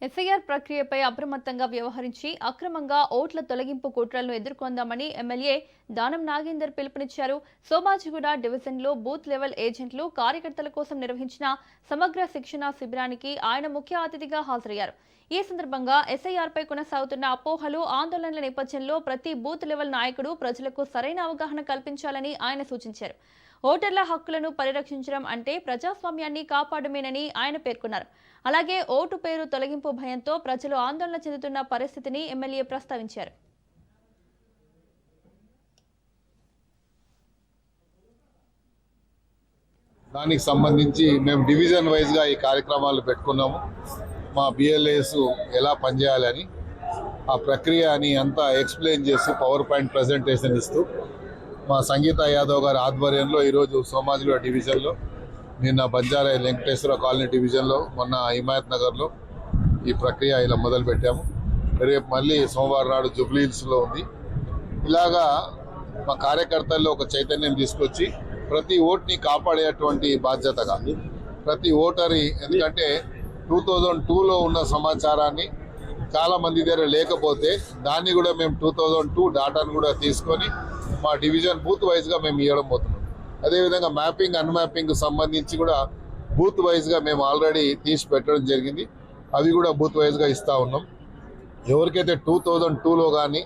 SIR ప్రక్రియపై అప్రమత్తంగా వ్యవహరించి అక్రమంగా ఓట్ల తొలగింపు కుట్రలను ఎదుర్కొందామని ఎమ్మెల్యే దానం నాగేందర్ పిలుపునిచ్చారు. సోమాజిగూడ డివిజన్లో బూత్ లెవెల్ ఏజెంట్లు, కార్యకర్తల కోసం నిర్వహించిన సమగ్ర శిక్షణ శిబిరానికి ఆయన ముఖ్య అతిథిగా హాజరయ్యారు. ఈ సందర్భంగా ఎస్ఐఆర్పై కొనసాగుతున్న అపోహలు, ఆందోళనల నేపథ్యంలో ప్రతి బూత్ లెవెల్ నాయకుడు ప్రజలకు సరైన అవగాహన కల్పించాలని ఆయన సూచించారు. ఓటర్ల హక్కులను పరిరక్షించడం అంటే ప్రజాస్వామ్యాన్ని కాపాడమేనని ఆయన పేర్కొన్నారు. అలాగే ఓటు పేరు తొలగింపు భయంతో ప్రజలు ఆందోళన చెందుతున్న పరిస్థితిని ఎమ్మెల్యే ప్రస్తావించారు. దానికి సంబంధించి మేము డివిజన్ వైజ్గా ఈ కార్యక్రమాలు పెట్టుకున్నాము. మా బిఎల్ఏస్ ఎలా పనిచేయాలని ఆ ప్రక్రియని అంతా ఎక్స్ప్లెయిన్ చేస్తూ పవర్ పాయింట్ ప్రజెంటేషన్ ఇస్తూ మా సంగీత యాదవ్ గారి ఆధ్వర్యంలో ఈరోజు సోమాజిగూడ డివిజన్లో, నిన్న బంజారా వెంకటేశ్వర కాలనీ డివిజన్లో, మొన్న హిమాయత్ నగర్లో ఈ ప్రక్రియ ఇలా మొదలుపెట్టాము. రేపు మళ్ళీ సోమవారం నాడు జూబ్లీ హిల్స్లో ఉంది. ఇలాగా మా కార్యకర్తల్లో ఒక చైతన్యం తీసుకొచ్చి ప్రతి ఓట్ని కాపాడేటువంటి బాధ్యతగా ప్రతి ఓటరి, ఎందుకంటే 2002లో ఉన్న సమాచారాన్ని చాలామంది దగ్గర లేకపోతే దాన్ని కూడా మేము 2002 డాటాను కూడా తీసుకొని మా డివిజన్ బూత్ వైజ్గా మేము ఇవ్వడం పోతున్నాం. అదేవిధంగా మ్యాపింగ్, అన్మ్యాపింగ్ సంబంధించి కూడా బూత్ వైజ్గా మేము ఆల్రెడీ తీసి పెట్టడం జరిగింది. అవి కూడా బూత్ వైజ్గా ఇస్తూ ఉన్నాం. ఎవరికైతే 2002లో కానీ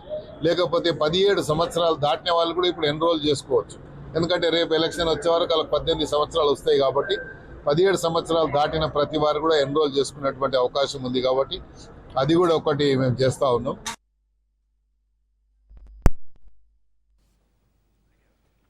లేకపోతే 17 సంవత్సరాలు దాటిన వాళ్ళు కూడా ఇప్పుడు ఎన్రోల్ చేసుకోవచ్చు. ఎందుకంటే రేపు ఎలక్షన్ వచ్చే వరకు వాళ్ళకి 18 సంవత్సరాలు వస్తాయి కాబట్టి 17 సంవత్సరాలు దాటిన ప్రతి వారు కూడా ఎన్రోల్ చేసుకునేటువంటి అవకాశం ఉంది కాబట్టి అది కూడా ఒకటి మేము చేస్తూ ఉన్నాం.